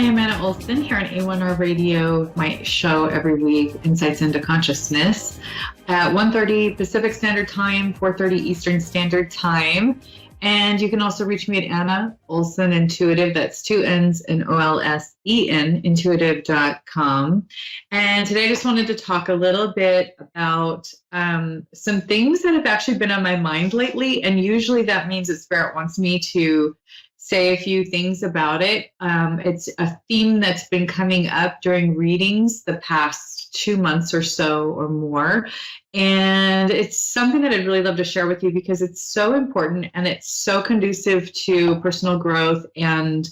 I'm Anna Olsen here on A1R Radio, my show every week, Insights into Consciousness, at 1:30 Pacific Standard Time, 4:30 Eastern Standard Time. And you can also reach me at Anna Olsen Intuitive, that's two N's and OLSEN, intuitive.com. And today I just wanted to talk a little bit about some things that have actually been on my mind lately. And usually that means that Spirit wants me to say a few things about it. It's a theme that's been coming up during readings the past 2 months or so or more. And it's something that I'd really love to share with you because it's so important and it's so conducive to personal growth and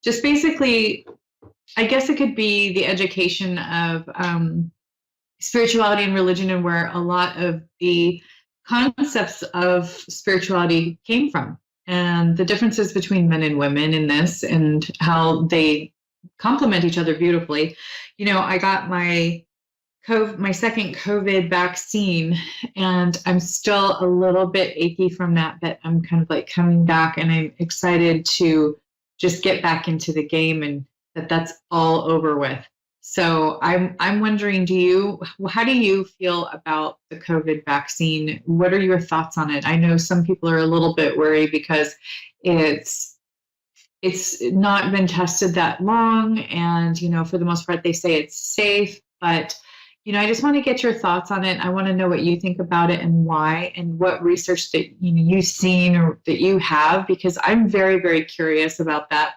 just basically, I guess it could be the education of spirituality and religion and where a lot of the concepts of spirituality came from. And the differences between men and women in this and how they complement each other beautifully. You know, I got my second COVID vaccine, and I'm still a little bit achy from that, but I'm kind of like coming back and I'm excited to just get back into the game and that's all over with. So I'm wondering, how do you feel about the COVID vaccine? What are your thoughts on it? I know some people are a little bit worried because it's not been tested that long, and for the most part they say it's safe, but I just want to get your thoughts on it. I want to know what you think about it and why, and what research that you've seen or that you have, because I'm very, very curious about that.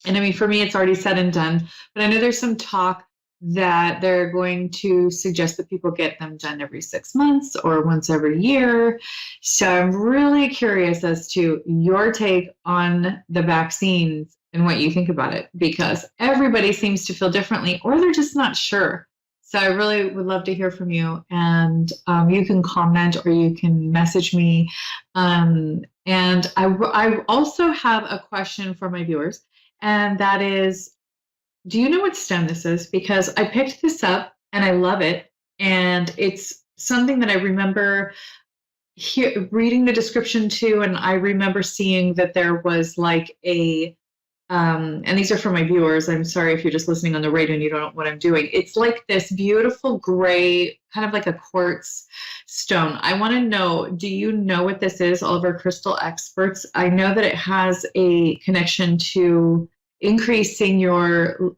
And I mean, for me, it's already said and done, but I know there's some talk that they're going to suggest that people get them done every 6 months or once every year. So I'm really curious as to your take on the vaccines and what you think about it, because everybody seems to feel differently or they're just not sure. So I really would love to hear from you, and you can comment or you can message me. And I also have a question for my viewers. And that is, do you know what stem this is? Because I picked this up and I love it. And it's something that I remember reading the description to. And I remember seeing that there was like and these are for my viewers. I'm sorry if you're just listening on the radio and you don't know what I'm doing. It's like this beautiful gray, kind of like a quartz stone. I want to know, do you know what this is? All of our crystal experts. I know that it has a connection to increasing your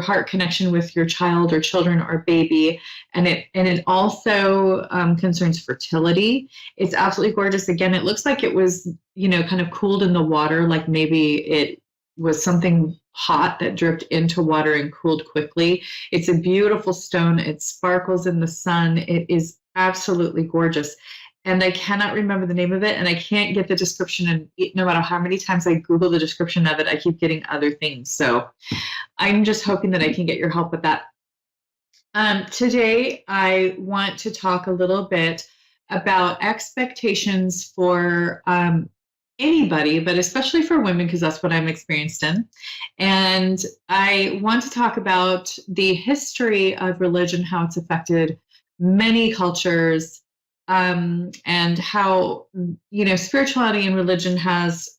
heart connection with your child or children or baby, and it also concerns fertility. It's absolutely gorgeous. Again, it looks like it was kind of cooled in the water, like maybe it was something hot that dripped into water and cooled quickly. It's a beautiful stone. It sparkles in the sun. It is absolutely gorgeous. And I cannot remember the name of it, and I can't get the description. And no matter how many times I Google the description of it, I keep getting other things. So I'm just hoping that I can get your help with that. Today, I want to talk a little bit about expectations for anybody, but especially for women, because that's what I'm experienced in. And I want to talk about the history of religion, how it's affected many cultures, and how, spirituality and religion has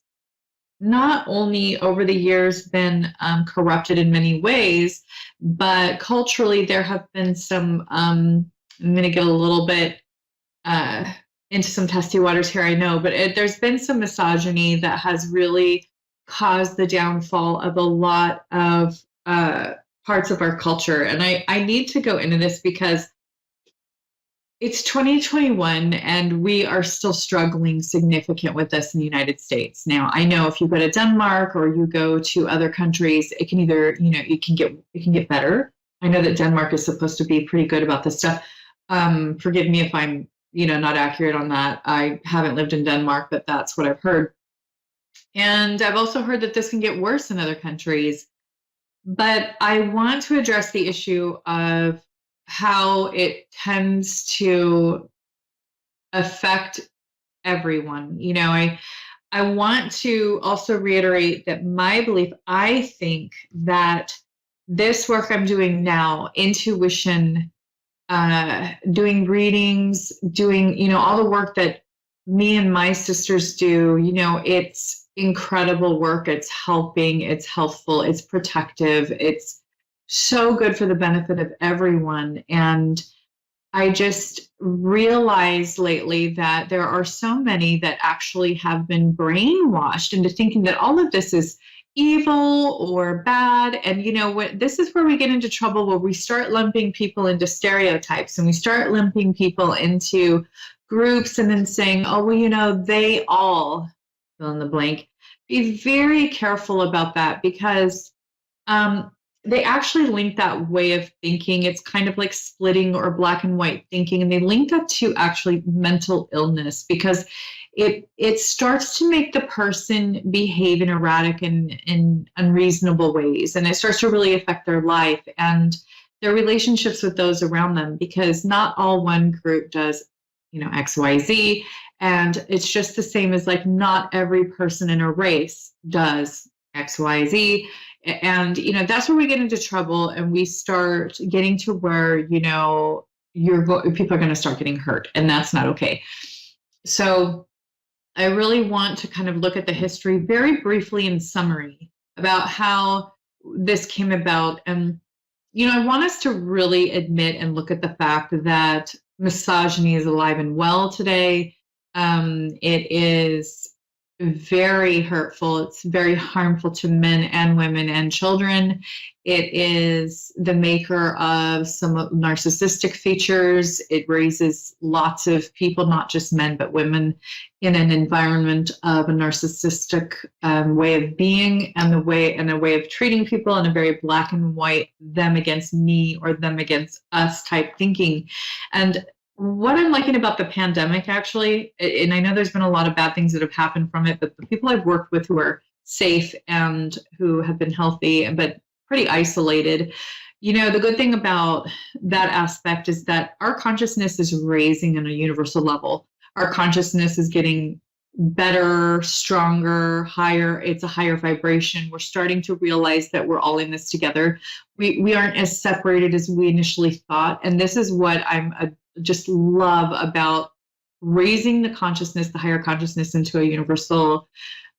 not only over the years been corrupted in many ways, but culturally there have been some, I'm going to get a little bit into some testy waters here, I know, but there's been some misogyny that has really caused the downfall of a lot of parts of our culture. And I need to go into this because it's 2021 and we are still struggling significant with this in the United States. Now, I know if you go to Denmark or you go to other countries, it can either, it can get better. I know that Denmark is supposed to be pretty good about this stuff. Forgive me if I'm not accurate on that. I haven't lived in Denmark, but that's what I've heard. And I've also heard that this can get worse in other countries. But I want to address the issue of how it tends to affect everyone. I want to also reiterate that my belief, I think that this work I'm doing now, intuition, doing readings, doing, all the work that me and my sisters do, it's incredible work. It's helping, it's healthful, it's protective, it's so good for the benefit of everyone. And I just realized lately that there are so many that actually have been brainwashed into thinking that all of this is evil or bad. And this is where we get into trouble, where we start lumping people into stereotypes, and we start lumping people into groups and then saying, oh, well, they all fill in the blank. Be very careful about that, because they actually link that way of thinking. It's kind of like splitting or black and white thinking. And they link that to actually mental illness, because it starts to make the person behave in erratic and in unreasonable ways. And it starts to really affect their life and their relationships with those around them, because not all one group does, XYZ. And it's just the same as like not every person in a race does XYZ. And, that's where we get into trouble, and we start getting to where, people are going to start getting hurt, and that's not okay. So I really want to kind of look at the history very briefly in summary about how this came about. And, I want us to really admit and look at the fact that misogyny is alive and well today. It is very hurtful. It's very harmful to men and women and children. It is the maker of some narcissistic features. It raises lots of people, not just men, but women, in an environment of a narcissistic way of being and a way of treating people, in a very black and white, them against me or them against us type thinking. And what I'm liking about the pandemic, actually, and I know there's been a lot of bad things that have happened from it, but the people I've worked with who are safe and who have been healthy, but pretty isolated, the good thing about that aspect is that our consciousness is raising on a universal level. Our consciousness is getting better, stronger, higher. It's a higher vibration. We're starting to realize that we're all in this together. We aren't as separated as we initially thought. And this is what just love about raising the consciousness, the higher consciousness, into a universal,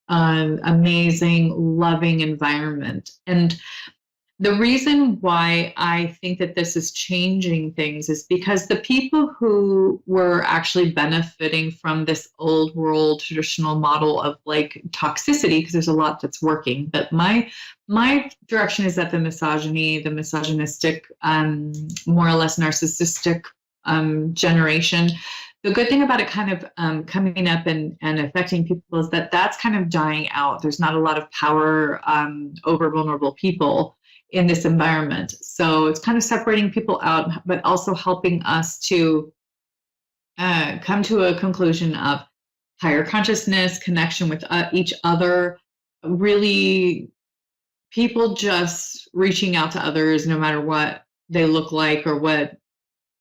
amazing, loving environment. And the reason why I think that this is changing things is because the people who were actually benefiting from this old world traditional model of like toxicity, because there's a lot that's working, but my direction is that the misogyny, the misogynistic, more or less narcissistic generation, the good thing about it kind of coming up and affecting people is that that's kind of dying out. There's not a lot of power over vulnerable people in this environment. So it's kind of separating people out, but also helping us to come to a conclusion of higher consciousness, connection with each other, really people just reaching out to others no matter what they look like or what,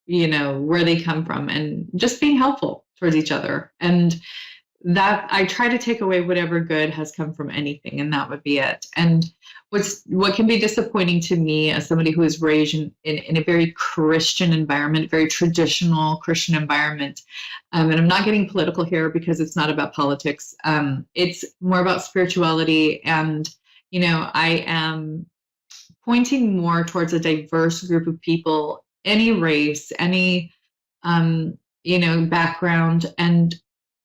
where they come from, and just being helpful towards each other. And that I try to take away whatever good has come from anything, and that would be it. And what can be disappointing to me as somebody who is raised in a very Christian environment, very traditional Christian environment, and I'm not getting political here because it's not about politics. It's more about spirituality, and I am pointing more towards a diverse group of people, any race, any background. And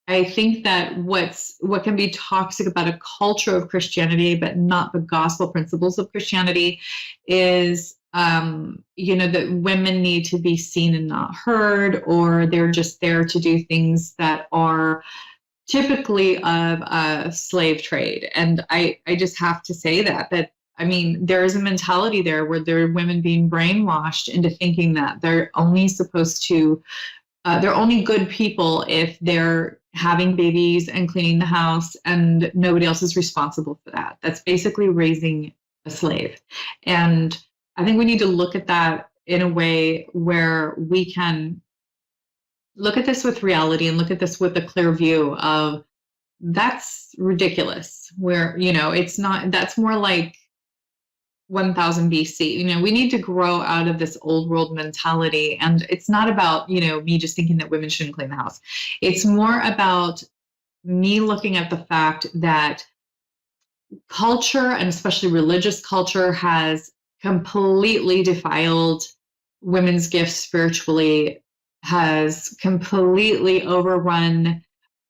I think that what can be toxic about a culture of Christianity, but not the gospel principles of Christianity, is that women need to be seen and not heard, or they're just there to do things that are typically of a slave trade. And I just have to say that there is a mentality there where there are women being brainwashed into thinking that they're only supposed to, they're only good people if they're having babies and cleaning the house, and nobody else is responsible for that. That's basically raising a slave. And I think we need to look at that in a way where we can look at this with reality and look at this with a clear view of that's ridiculous. Where, it's not, that's more like 1000 BC. We need to grow out of this old world mentality. And it's not about, me just thinking that women shouldn't clean the house. It's more about me looking at the fact that culture, and especially religious culture, has completely defiled women's gifts spiritually, has completely overrun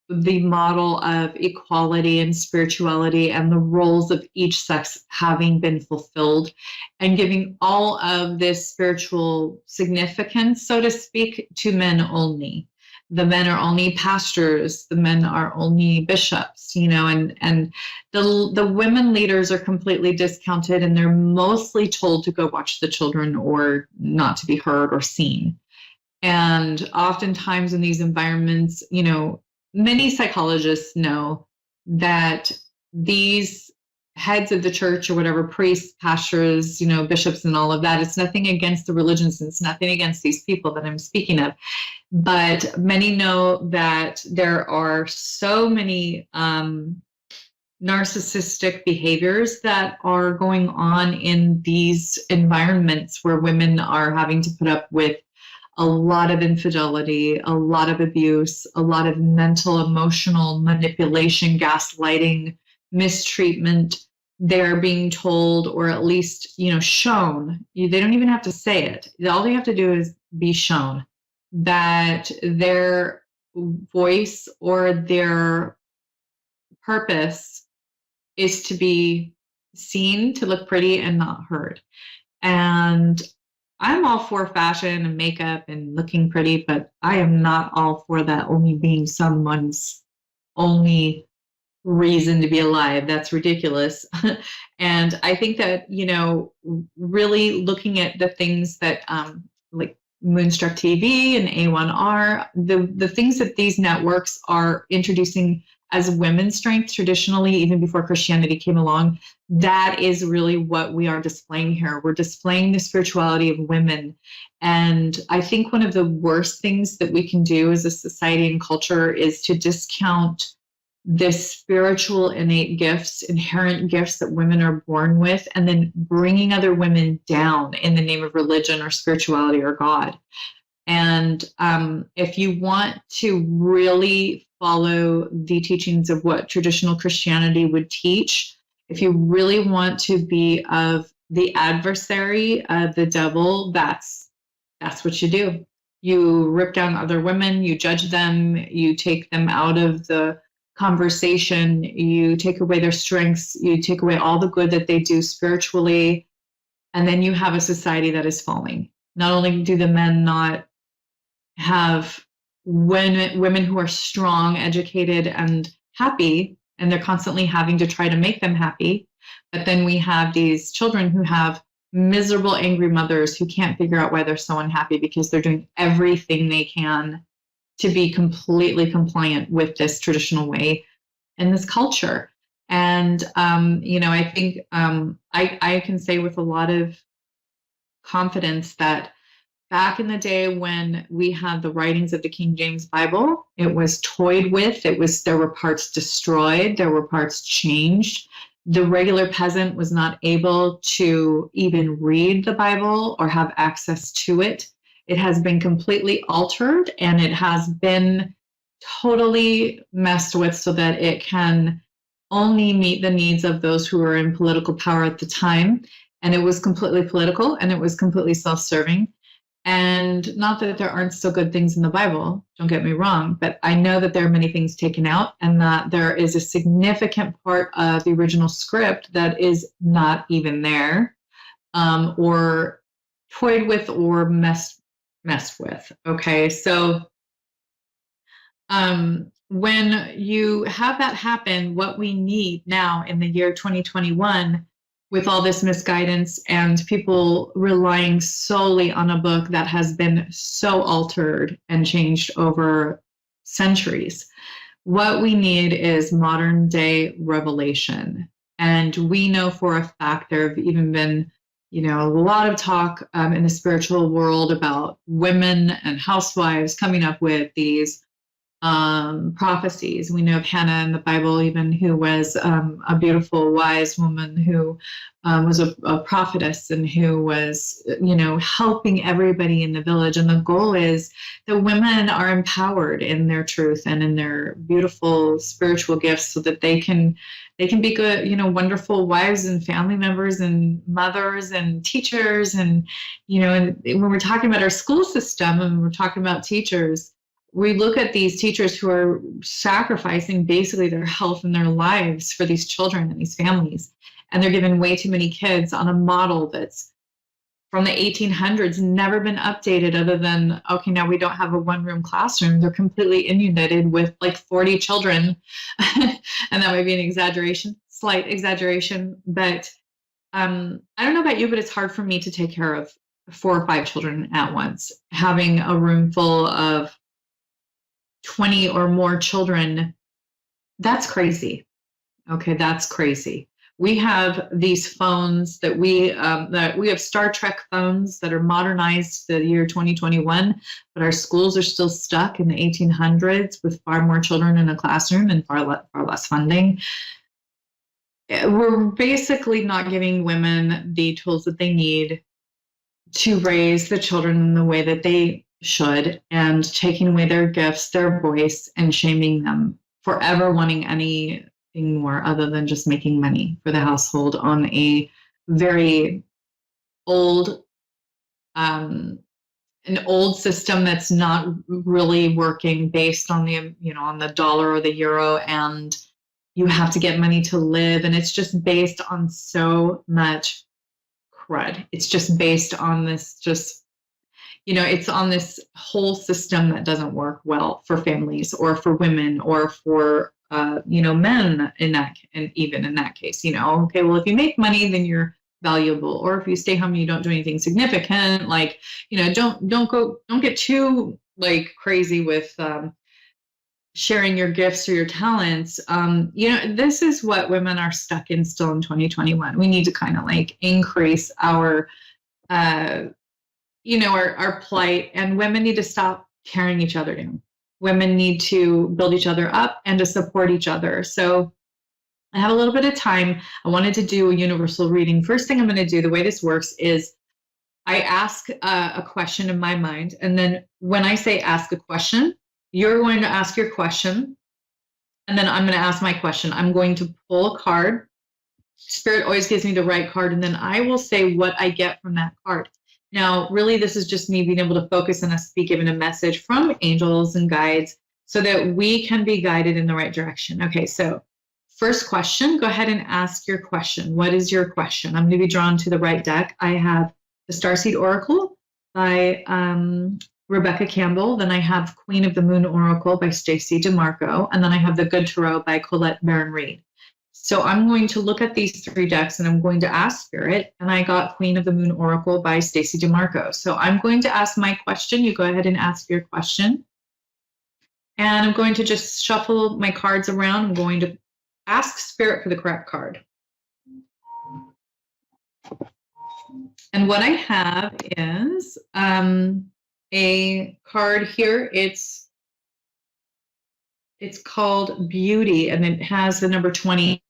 the model of equality and spirituality and the roles of each sex having been fulfilled, and giving all of this spiritual significance, so to speak, to men only. The men are only pastors, the men are only bishops, and the women leaders are completely discounted, and they're mostly told to go watch the children or not to be heard or seen. And oftentimes in these environments, many psychologists know that these heads of the church or whatever, priests, pastors, bishops and all of that, it's nothing against the religions, and it's nothing against these people that I'm speaking of. But many know that there are so many narcissistic behaviors that are going on in these environments where women are having to put up with a lot of infidelity, a lot of abuse, a lot of mental, emotional manipulation, gaslighting, mistreatment. They're being told, or at least, shown. They don't even have to say it. All they have to do is be shown that their voice or their purpose is to be seen, to look pretty, and not heard. And I'm all for fashion and makeup and looking pretty, but I am not all for that only being someone's only reason to be alive. That's ridiculous. And I think that, really looking at the things that like Moonstruck TV and A1R, the things that these networks are introducing as women's strength traditionally, even before Christianity came along, that is really what we are displaying here. We're displaying the spirituality of women. And I think one of the worst things that we can do as a society and culture is to discount the spiritual innate gifts, inherent gifts that women are born with, and then bringing other women down in the name of religion or spirituality or God. And if you want to really follow the teachings of what traditional Christianity would teach, if you really want to be of the adversary of the devil, that's what you do. You rip down other women, you judge them, you take them out of the conversation, you take away their strengths, you take away all the good that they do spiritually, and then you have a society that is falling. Not only do the men not have women who are strong, educated, and happy, and they're constantly having to try to make them happy, but then we have these children who have miserable, angry mothers who can't figure out why they're so unhappy because they're doing everything they can to be completely compliant with this traditional way and this culture. And, I think I can say with a lot of confidence that back in the day when we had the writings of the King James Bible, it was toyed with. There were parts destroyed. There were parts changed. The regular peasant was not able to even read the Bible or have access to it. It has been completely altered, and it has been totally messed with so that it can only meet the needs of those who were in political power at the time. And it was completely political, and it was completely self-serving. And not that there aren't still good things in the Bible, don't get me wrong, but I know that there are many things taken out, and that there is a significant part of the original script that is not even there, or toyed with or messed with. Okay, so when you have that happen, what we need now in the year 2021, with all this misguidance and people relying solely on a book that has been so altered and changed over centuries, what we need is modern day revelation. And we know for a fact there have even been, a lot of talk in the spiritual world about women and housewives coming up with these prophecies. We know of Hannah in the Bible, even, who was a beautiful, wise woman who was a prophetess and who was, helping everybody in the village. And the goal is that women are empowered in their truth and in their beautiful spiritual gifts, so that they can be good, wonderful wives and family members and mothers and teachers. And, and when we're talking about our school system and we're talking about teachers, we look at these teachers who are sacrificing basically their health and their lives for these children and these families. And they're given way too many kids on a model that's from the 1800s, never been updated, other than, okay, now we don't have a one-room classroom. They're completely inundated with like 40 children. And that might be an exaggeration, slight exaggeration. But I don't know about you, but it's hard for me to take care of 4 or 5 children at once. Having a room full of 20 or more children, that's crazy. Okay, that's crazy. We have these phones that we have Star Trek phones that are modernized the year 2021, but our schools are still stuck in the 1800s with far more children in a classroom and far less funding. We're basically not giving women the tools that they need to raise the children in the way that they should, and taking away their gifts, their voice, and shaming them for ever wanting anything more other than just making money for the household on a very old, an old system that's not really working, based on the, on the dollar or the euro, and you have to get money to live. And it's just based on so much crud. It's just based on this, it's on this whole system that doesn't work well for families or for women or for, men in that, and even in that case, okay, well, if you make money, then you're valuable. Or if you stay home and you don't do anything significant, like, don't get too like crazy with, sharing your gifts or your talents. This is what women are stuck in still in 2021. We need to kind of like increase our, our plight, and women need to stop tearing each other down. Women need to build each other up and to support each other. So I have a little bit of time. I wanted to do a universal reading. First thing I'm going to do, the way this works is I ask a question in my mind. And then when I say ask a question, you're going to ask your question. And then I'm going to ask my question. I'm going to pull a card. Spirit always gives me the right card. And then I will say what I get from that card. Now, really, this is just me being able to focus on us, be given a message from angels and guides so that we can be guided in the right direction. Okay, so first question, go ahead and ask your question. What is your question? I'm going to be drawn to the right deck. I have the Starseed Oracle by Rebecca Campbell. Then I have Queen of the Moon Oracle by Stacey DeMarco. And then I have the Good Tarot by Colette Baron-Reed. So I'm going to look at these 3 decks and I'm going to ask Spirit, and I got Queen of the Moon Oracle by Stacey DeMarco. So I'm going to ask my question. You go ahead and ask your question. And I'm going to just shuffle my cards around. I'm going to ask Spirit for the correct card. And what I have is a card here. It's called Beauty, and it has the number 20.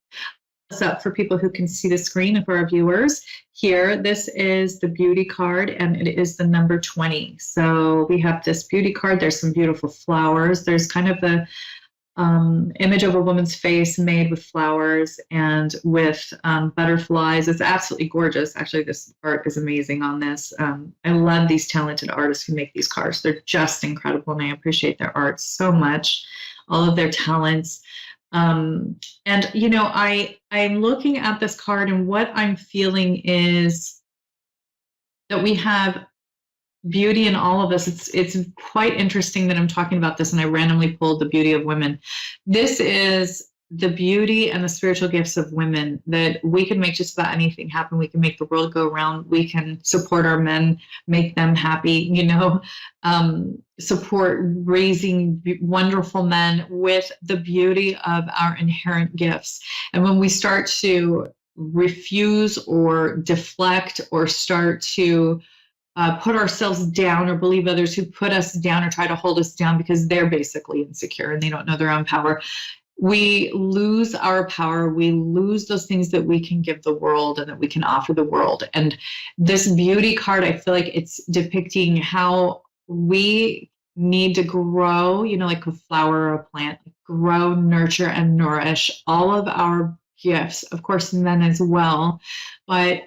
Up for people who can see the screen, for our viewers here, this is the Beauty card, and it is the number 20. So we have this Beauty card. There's some beautiful flowers. There's kind of the image of a woman's face made with flowers and with butterflies. It's absolutely gorgeous. Actually, this art is amazing on this. I love these talented artists who make these cards. They're just incredible, and I appreciate their art so much, all of their talents. And, I'm looking at this card, and what I'm feeling is that we have beauty in all of us. It's quite interesting that I'm talking about this, and I randomly pulled the beauty of women. This is the beauty and the spiritual gifts of women, that we can make just about anything happen. We can make the world go round. We can support our men, make them happy, support raising wonderful men with the beauty of our inherent gifts. And when we start to refuse or deflect or start to put ourselves down or believe others who put us down or try to hold us down because they're basically insecure and they don't know their own power. We lose our power. We lose those things that we can give the world and that we can offer the world. And this beauty card, I feel like it's depicting how we need to grow, like a flower or a plant, grow, nurture, and nourish all of our gifts, of course, men as well. But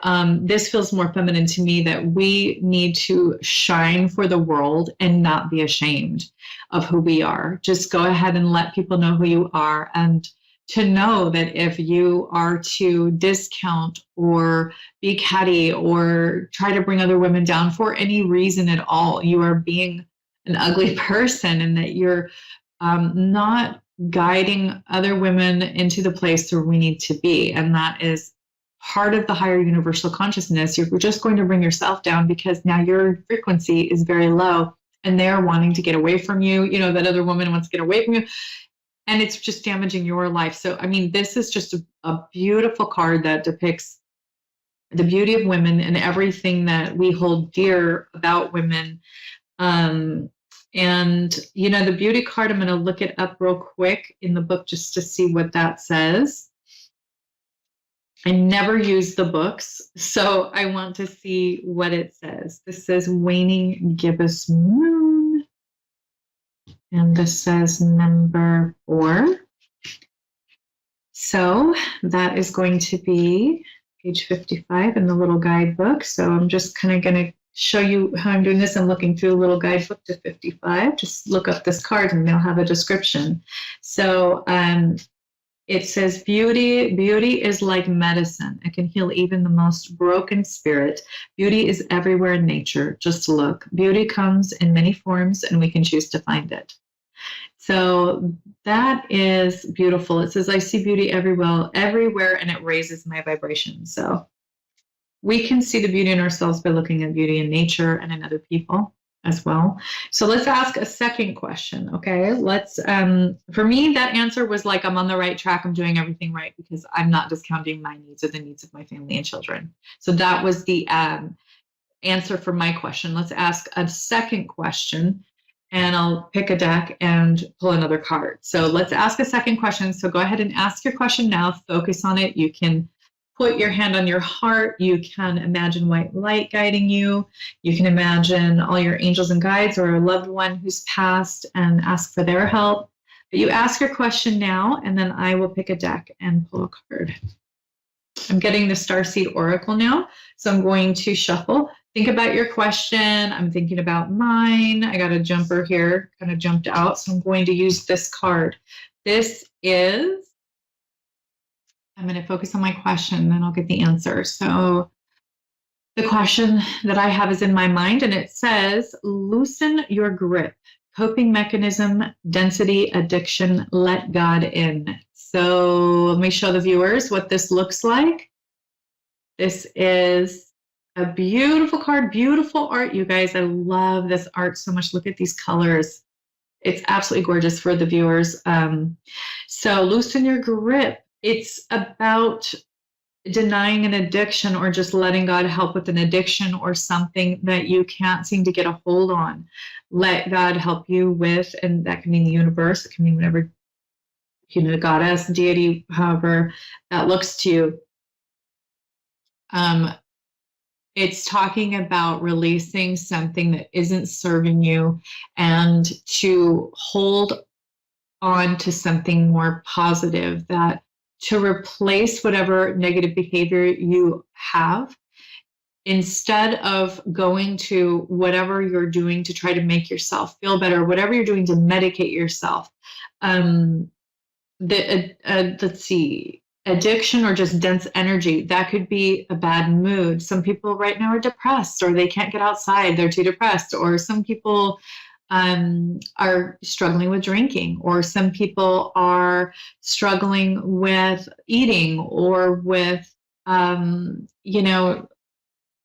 this feels more feminine to me, that we need to shine for the world and not be ashamed of who we are. Just go ahead and let people know who you are, and to know that if you are to discount or be catty or try to bring other women down for any reason at all, you are being an ugly person, and that you're not guiding other women into the place where we need to be. And that is part of the higher universal consciousness. You're just going to bring yourself down because now your frequency is very low and they're wanting to get away from you. That other woman wants to get away from you. And it's just damaging your life. So, I mean, this is just a beautiful card that depicts the beauty of women and everything that we hold dear about women. And, the beauty card, I'm going to look it up real quick in the book just to see what that says. I never use the books, so I want to see what it says. This says waning gibbous moon. And this says number 4. So that is going to be page 55 in the little guidebook. So I'm just kind of going to show you how I'm doing this. I'm looking through a little guidebook to 55. Just look up this card and they'll have a description. So it says beauty is like medicine. It can heal even the most broken spirit. Beauty is everywhere in nature. Just look. Beauty comes in many forms and we can choose to find it. So that is beautiful. It says, I see beauty everywhere, and it raises my vibration. So we can see the beauty in ourselves by looking at beauty in nature and in other people as well. So let's ask a second question. Okay. For me, that answer was like, I'm on the right track. I'm doing everything right because I'm not discounting my needs or the needs of my family and children. So that was the answer for my question. Let's ask a second question, and I'll pick a deck and pull another card. So let's ask a second question. So go ahead and ask your question now. Focus on it. You can put your hand on your heart. You can imagine white light guiding you. You can imagine all your angels and guides or a loved one who's passed and ask for their help. But you ask your question now, and then I will pick a deck and pull a card. I'm getting the Starseed Oracle now, so I'm going to shuffle. Think about your question. I'm thinking about mine. I got a jumper here, kind of jumped out, so I'm going to use this card. I'm going to focus on my question, then I'll get the answer. So the question that I have is in my mind, and it says, loosen your grip, coping mechanism, density, addiction, let God in. So let me show the viewers what this looks like. This is a beautiful card, beautiful art, you guys. I love this art so much. Look at these colors. It's absolutely gorgeous for the viewers. So loosen your grip. It's about denying an addiction or just letting God help with an addiction or something that you can't seem to get a hold on. Let God help you with, and that can mean the universe, it can mean whatever, goddess, deity, however that looks to you. It's talking about releasing something that isn't serving you and to hold on to something more positive, that to replace whatever negative behavior you have, instead of going to whatever you're doing to try to make yourself feel better, whatever you're doing to medicate yourself. Let's see, addiction or just dense energy, that could be a bad mood. Some people right now are depressed, or they can't get outside, they're too depressed, or some people are struggling with drinking, or some people are struggling with eating, or with,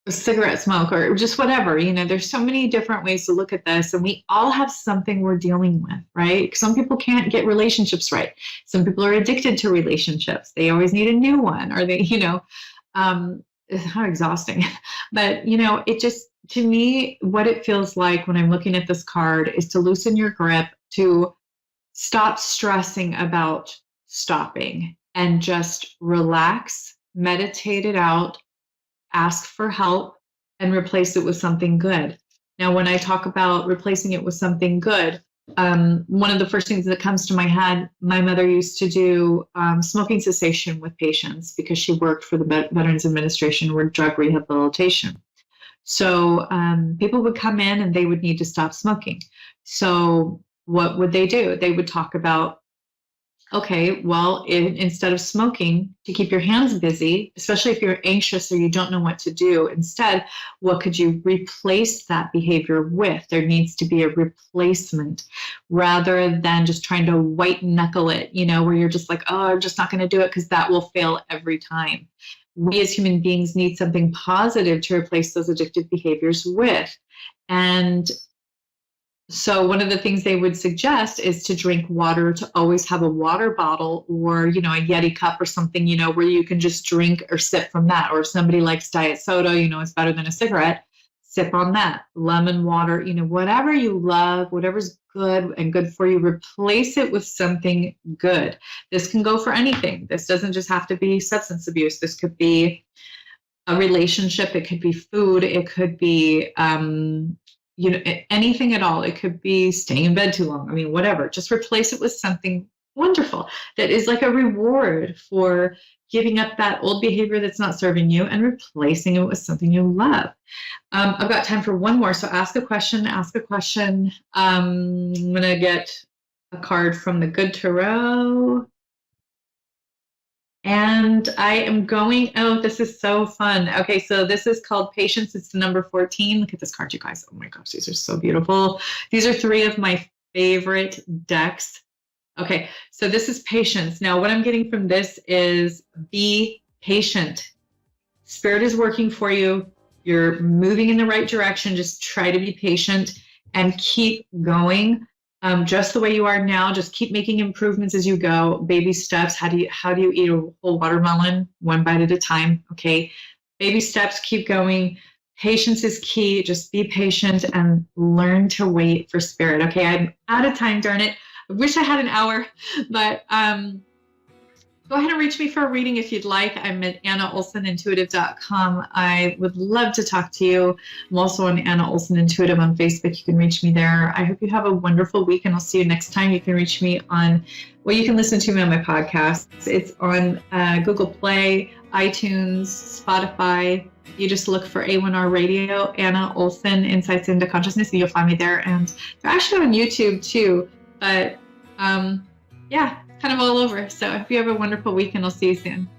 cigarette smoke, or just whatever. There's so many different ways to look at this, and we all have something we're dealing with, right? Some people can't get relationships right. Some people are addicted to relationships. They always need a new one, or they, how exhausting. But, it just, to me, what it feels like when I'm looking at this card is to loosen your grip, to stop stressing about stopping and just relax, meditate it out, ask for help, and replace it with something good. Now, when I talk about replacing it with something good, one of the first things that comes to my head, my mother used to do smoking cessation with patients because she worked for the Veterans Administration with drug rehabilitation. So people would come in and they would need to stop smoking. So what would they do? They would talk about, okay, well, instead of smoking, to keep your hands busy, especially if you're anxious or you don't know what to do, instead, what could you replace that behavior with? There needs to be a replacement rather than just trying to white knuckle it, where you're just like, oh, I'm just not going to do it because that will fail every time. We as human beings need something positive to replace those addictive behaviors with. And so one of the things they would suggest is to drink water, to always have a water bottle or, a Yeti cup or something, where you can just drink or sip from that. Or if somebody likes diet soda, it's better than a cigarette, sip on that. Lemon water, whatever you love, whatever's good and good for you, replace it with something good. This can go for anything. This doesn't just have to be substance abuse. This could be a relationship. It could be food. It could be, anything at all. It could be staying in bed too long. I mean, whatever. Just replace it with something wonderful that is like a reward for giving up that old behavior that's not serving you and replacing it with something you love. I've got time for one more. So ask a question. I'm going to get a card from the Good Tarot. And I am going, oh, this is so fun. Okay, so this is called Patience. It's the number 14. Look at this card, you guys. Oh my gosh, these are so beautiful. These are 3 of my favorite decks. Okay, so this is Patience. Now, what I'm getting from this is be patient. Spirit is working for you. You're moving in the right direction. Just try to be patient and keep going. Just the way you are now, just keep making improvements as you go. Baby steps. How do you eat a whole watermelon? One bite at a time. Okay. Baby steps, keep going. Patience is key. Just be patient and learn to wait for spirit. Okay. I'm out of time, darn it. I wish I had an hour, but go ahead and reach me for a reading if you'd like. I'm at AnnaOlsenIntuitive.com. I would love to talk to you. I'm also on Anna Olsen Intuitive on Facebook. You can reach me there. I hope you have a wonderful week, and I'll see you next time. You can reach me on, well, you can listen to me on my podcast. It's on Google Play, iTunes, Spotify. You just look for A1R Radio, Anna Olsen, Insights into Consciousness, and you'll find me there. And they're actually on YouTube too. But yeah, kind of all over. So I hope you have a wonderful week, and I'll see you soon.